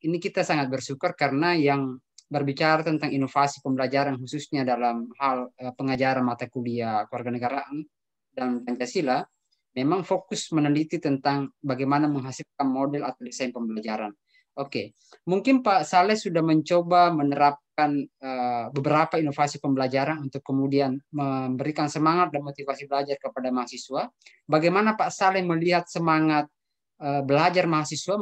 ini kita sangat bersyukur karena yang berbicara tentang inovasi pembelajaran khususnya dalam hal pengajaran mata kuliah kewarganegaraan dan Pancasila memang fokus meneliti tentang bagaimana menghasilkan model atau desain pembelajaran. Oke, mungkin Pak Saleh sudah mencoba menerapkan beberapa inovasi pembelajaran untuk kemudian memberikan semangat dan motivasi belajar kepada mahasiswa. Bagaimana Pak Saleh melihat semangat belajar mahasiswa,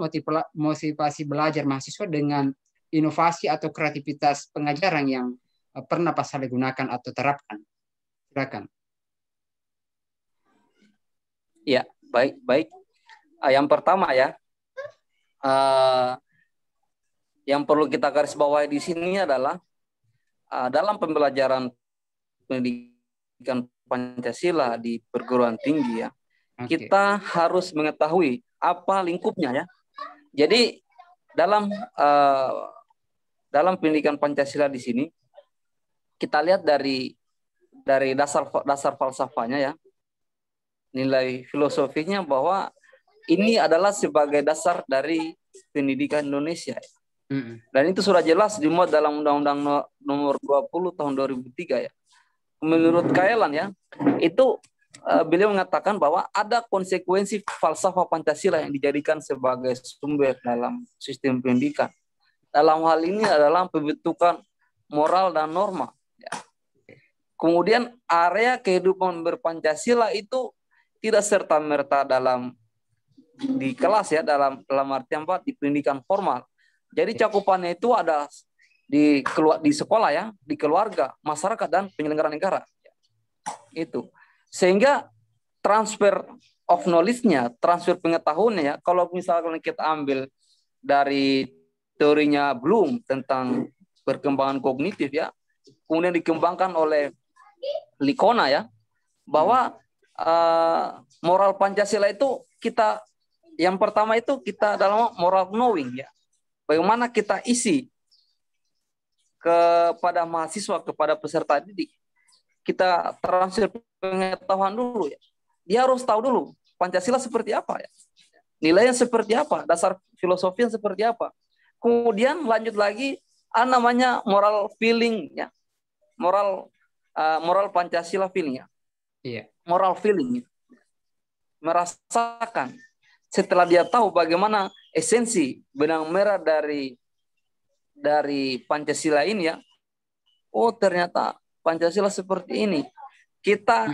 motivasi belajar mahasiswa dengan inovasi atau kreativitas pengajaran yang pernah Pak Saleh gunakan atau terapkan? Silakan. Ya, baik. Yang pertama ya, yang perlu kita garis bawahi di sini adalah dalam pembelajaran pendidikan Pancasila di perguruan tinggi ya, kita harus mengetahui apa lingkupnya ya. Jadi dalam pendidikan Pancasila di sini kita lihat dari dasar falsafahnya ya, nilai filosofinya bahwa ini adalah sebagai dasar dari pendidikan Indonesia. Dan itu sudah jelas dimuat dalam Undang-Undang Nomor 20 Tahun 2003 ya. Menurut Kaelan ya, itu beliau mengatakan bahwa ada konsekuensi falsafah Pancasila yang dijadikan sebagai sumber dalam sistem pendidikan. Dalam hal ini adalah pembentukan moral dan norma. Ya. Kemudian area kehidupan berpancasila itu tidak serta-merta di kelas ya, dalam artian di pendidikan formal. Jadi cakupannya itu ada di sekolah ya, di keluarga, masyarakat dan penyelenggara negara. Itu. Sehingga transfer of knowledge-nya, transfer pengetahuannya ya, kalau misalkan kita ambil dari teorinya Bloom tentang perkembangan kognitif ya, kemudian dikembangkan oleh Licona ya, bahwa moral Pancasila itu kita, yang pertama itu kita dalam moral knowing ya, bagaimana kita isi kepada mahasiswa, kepada peserta didik, kita transfer pengetahuan dulu ya. Dia harus tahu dulu Pancasila seperti apa ya, nilainya seperti apa, dasar filosofinya seperti apa. Kemudian lanjut lagi namanya moral feeling ya, moral Pancasila feeling ya. Iya. Moral feeling, merasakan. Setelah dia tahu bagaimana esensi benang merah dari Pancasila ini ya, oh ternyata Pancasila seperti ini. Kita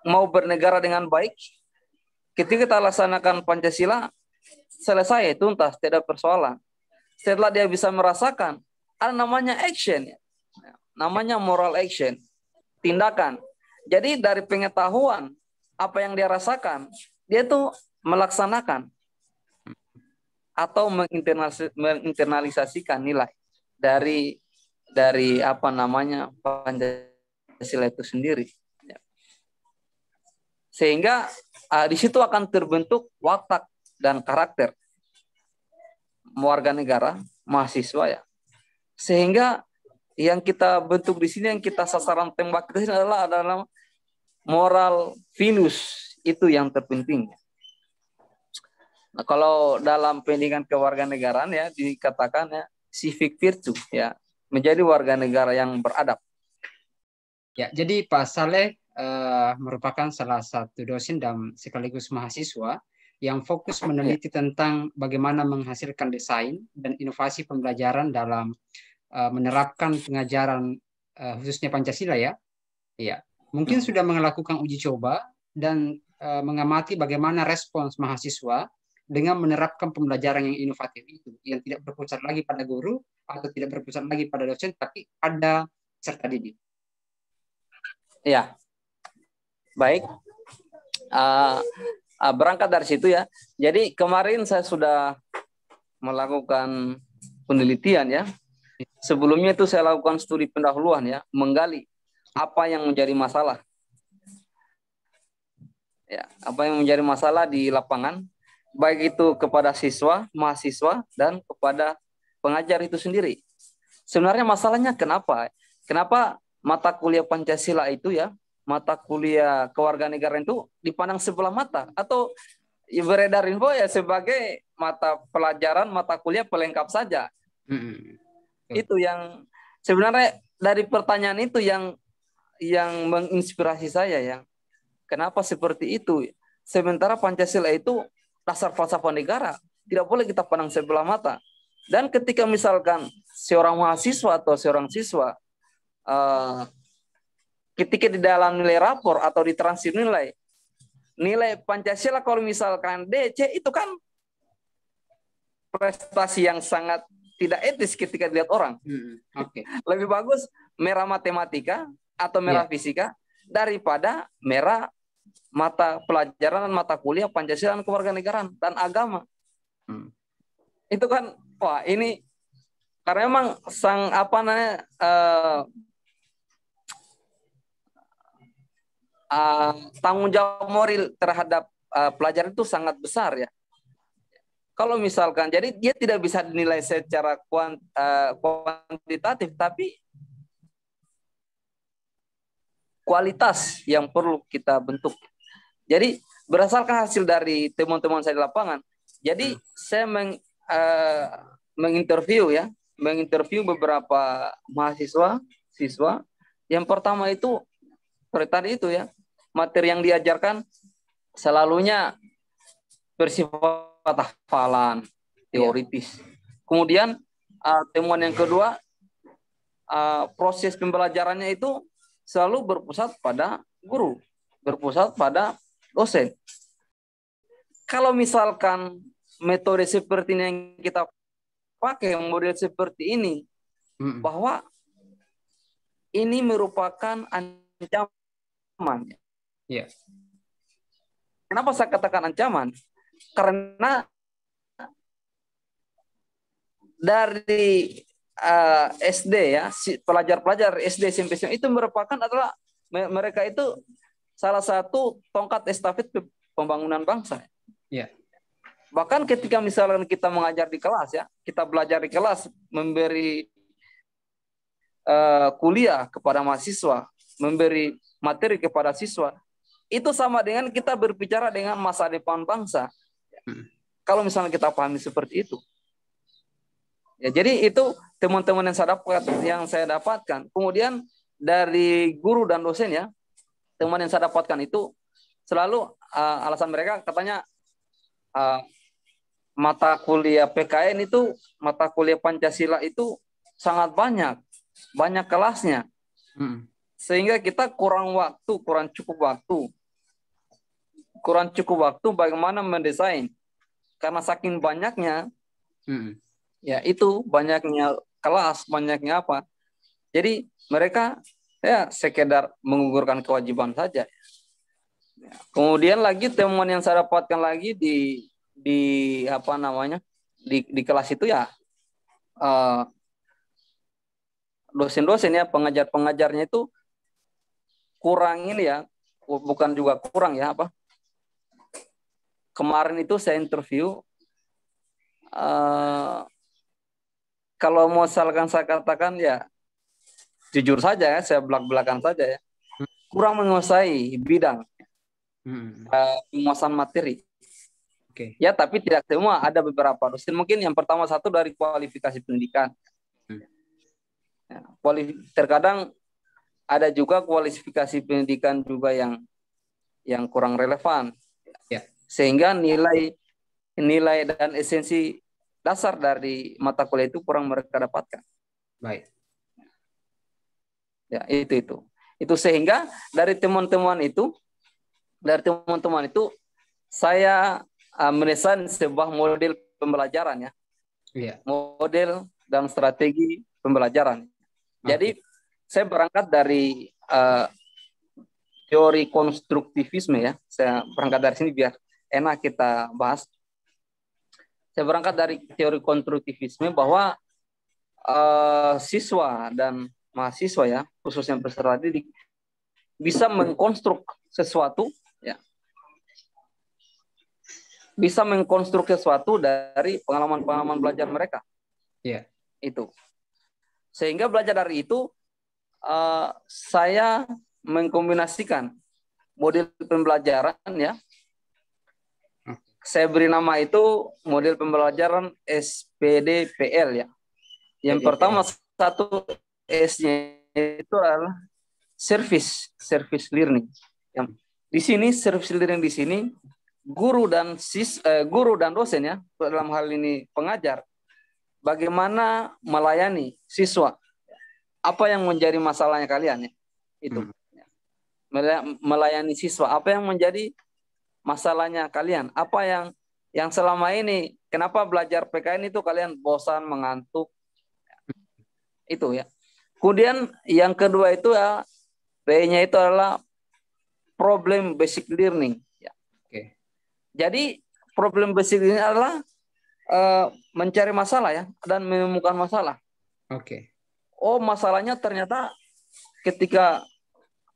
mau bernegara dengan baik, ketika kita laksanakan Pancasila, selesai, tuntas, tidak persoalan. Setelah dia bisa merasakan, ada namanya action, ya. Namanya moral action, tindakan. Jadi dari pengetahuan, apa yang dia rasakan, dia tuh melaksanakan atau menginternalisasikan nilai dari apa namanya Pancasila itu sendiri. Sehingga di situ akan terbentuk watak dan karakter warga negara, mahasiswa ya. Sehingga yang kita bentuk di sini, yang kita sasaran tembak di sini adalah moral Venus, itu yang terpenting. Nah, kalau dalam pendidikan kewarganegaraan ya dikatakan ya civic virtue ya, menjadi warga negara yang beradab. Ya, jadi Pak Saleh merupakan salah satu dosen dan sekaligus mahasiswa yang fokus meneliti tentang bagaimana menghasilkan desain dan inovasi pembelajaran dalam menerapkan pengajaran khususnya Pancasila ya. Iya. Mungkin sudah melakukan uji coba dan mengamati bagaimana respons mahasiswa dengan menerapkan pembelajaran yang inovatif itu, yang tidak berpusat lagi pada guru atau tidak berpusat lagi pada dosen, tapi pada peserta didik. Ya, baik. Berangkat dari situ ya. Jadi kemarin saya sudah melakukan penelitian ya. Sebelumnya itu saya lakukan studi pendahuluan ya, menggali apa yang menjadi masalah. Ya, apa yang menjadi masalah di lapangan, baik itu kepada siswa, mahasiswa, dan kepada pengajar itu sendiri. Sebenarnya masalahnya kenapa? Kenapa mata kuliah Pancasila itu ya, mata kuliah kewarganegaraan itu dipandang sebelah mata, atau beredar info ya sebagai mata pelajaran, mata kuliah pelengkap saja. Itu yang sebenarnya dari pertanyaan itu yang menginspirasi saya ya. Kenapa seperti itu? Sementara Pancasila itu dasar falsafah negara, tidak boleh kita pandang sebelah mata. Dan ketika misalkan seorang mahasiswa atau seorang siswa ketika di dalam nilai rapor atau di transkrip nilai Pancasila kalau misalkan DC, itu kan prestasi yang sangat tidak etis ketika dilihat orang. Lebih bagus merah matematika atau merah fisika daripada merah mata pelajaran dan mata kuliah Pancasila dan kewarganegaraan dan agama. Itu kan wah ini karena memang tanggung jawab moral terhadap pelajar itu sangat besar ya. Kalau misalkan, jadi dia tidak bisa dinilai secara kuantitatif, tapi kualitas yang perlu kita bentuk. Jadi berdasarkan hasil dari teman-teman saya di lapangan, jadi saya menginterview beberapa siswa. Yang pertama itu seperti tadi itu ya, materi yang diajarkan selalunya bersifat hafalan, teoritis. Kemudian temuan yang kedua, proses pembelajarannya itu selalu berpusat pada guru, berpusat pada dosen. Kalau misalkan metode seperti ini yang kita pakai, model seperti ini, bahwa ini merupakan ancaman. Kenapa saya katakan ancaman? Karena dari SD ya, pelajar-pelajar SD SMP itu merupakan mereka itu salah satu tongkat estafet pembangunan bangsa. Bahkan ketika misalkan kita mengajar di kelas ya, kita belajar di kelas, memberi kuliah kepada mahasiswa, memberi materi kepada siswa, itu sama dengan kita berbicara dengan masa depan bangsa. Kalau misalnya kita pahami seperti itu. Ya, jadi itu teman-teman yang saya dapatkan. Kemudian dari guru dan dosen ya, teman yang saya dapatkan itu selalu alasan mereka katanya mata kuliah PKN itu, mata kuliah Pancasila itu sangat banyak kelasnya. Sehingga kita kurang cukup waktu bagaimana mendesain. Karena saking banyaknya, ya itu banyaknya kelas, banyaknya apa. Jadi mereka ya sekedar menggugurkan kewajiban saja. Kemudian lagi temuan yang saya dapatkan lagi di kelas itu ya, dosen-dosen ya, pengajarnya itu kurang ini ya, bukan juga kurang ya apa. Kemarin itu saya interview, kalau mau misalkan saya katakan ya, jujur saja ya, saya belak-belakan saja ya, kurang menguasai bidang penguasaan materi. Ya, tapi tidak semua, ada beberapa dosen. Mungkin yang pertama satu dari kualifikasi pendidikan. Terkadang ada juga kualifikasi pendidikan juga yang kurang relevan. Sehingga nilai dan esensi dasar dari mata kuliah itu kurang mereka dapatkan. Baik. Ya, itu sehingga dari teman-teman itu saya mendesain sebuah model pembelajaran ya. Model dan strategi pembelajaran. Jadi saya berangkat dari teori konstruktivisme ya. Saya berangkat dari sini biar enak kita bahas. Saya berangkat dari teori konstruktivisme bahwa siswa dan mahasiswa ya, khususnya peserta didik, bisa mengkonstruk sesuatu ya. Bisa mengkonstruk sesuatu dari pengalaman-pengalaman belajar mereka. Itu. Sehingga belajar dari itu saya mengkombinasikan model pembelajaran ya. saya beri nama itu model pembelajaran SPDPL ya. Yang PDPL. pertama satu S-nya itu adalah service learning. Yang di sini service learning di sini guru dan dosen ya, dalam hal ini pengajar, bagaimana melayani siswa. Apa yang menjadi masalahnya kalian ya? Itu. Melayani siswa, apa yang menjadi masalahnya kalian? Apa yang selama ini kenapa belajar PKN itu kalian bosan, mengantuk? Itu ya. Kemudian yang kedua itu ya, P-nya itu adalah problem basic learning ya. Oke. Jadi problem basic learning adalah mencari masalah ya dan menemukan masalah. Oke. Oh, masalahnya ternyata ketika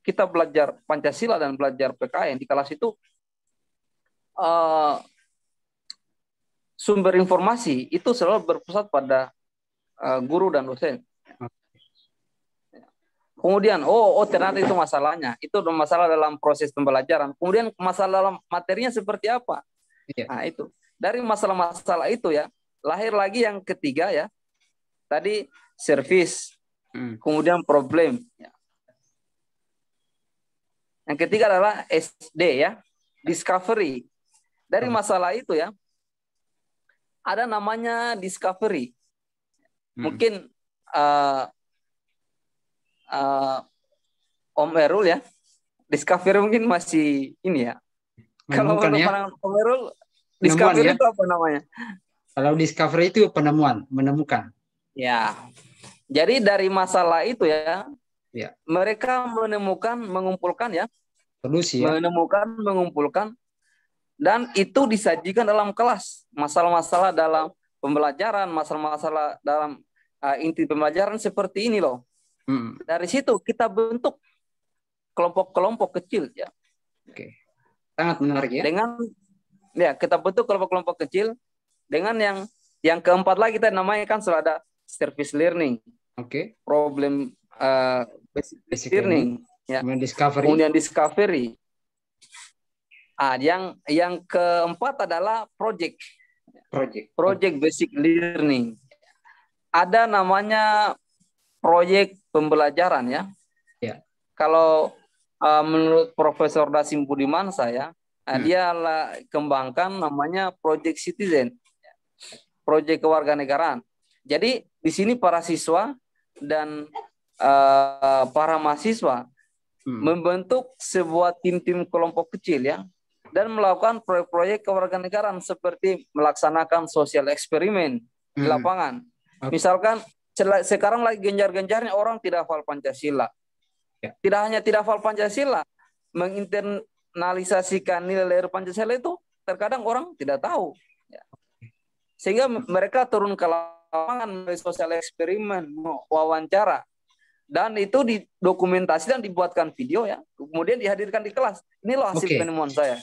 kita belajar Pancasila dan belajar PKN di kelas itu sumber informasi itu selalu berpusat pada guru dan dosen. Kemudian, ternyata itu masalahnya. Itu masalah dalam proses pembelajaran. Kemudian masalah dalam materinya seperti apa? Iya. Nah, itu. Dari masalah-masalah itu ya, lahir lagi yang ketiga ya. Tadi service. Kemudian problem. Yang ketiga adalah SD ya, discovery. Dari masalah itu ya, ada namanya discovery. Mungkin Om Erul ya, discovery mungkin masih ini ya. Kalau Om Erul, discovery ya? Itu apa namanya? Kalau discovery itu penemuan, menemukan. Ya. Jadi dari masalah itu ya, mereka mengumpulkan ya, solusi ya, mengumpulkan, dan itu disajikan dalam kelas. Masalah-masalah dalam pembelajaran, masalah-masalah dalam inti pembelajaran seperti ini loh. Dari situ kita bentuk kelompok-kelompok kecil ya. Oke, sangat menarik ya. Kita bentuk kelompok-kelompok kecil dengan yang keempat lagi kita namanya kan sudah ada service learning. Oke. Problem basic learning. Ya. Kemudian discovery. Yang keempat adalah project basic learning. Ada namanya proyek pembelajaran ya. Ya. Kalau menurut Profesor Dasim Budiman dia kembangkan namanya project citizen, proyek kewarganegaraan. Jadi di sini para siswa dan para mahasiswa membentuk sebuah tim-tim kelompok kecil ya, dan melakukan proyek-proyek kewarganegaraan seperti melaksanakan sosial eksperimen di lapangan. Misalkan sekarang lagi gencar-gencarnya orang tidak hafal Pancasila. Tidak hanya tidak hafal Pancasila, menginternalisasikan nilai Pancasila itu terkadang orang tidak tahu. Sehingga mereka turun ke lapangan melalui sosial eksperimen, wawancara. Dan itu didokumentasi dan dibuatkan video ya. Kemudian dihadirkan di kelas. Ini loh hasil penemuan saya.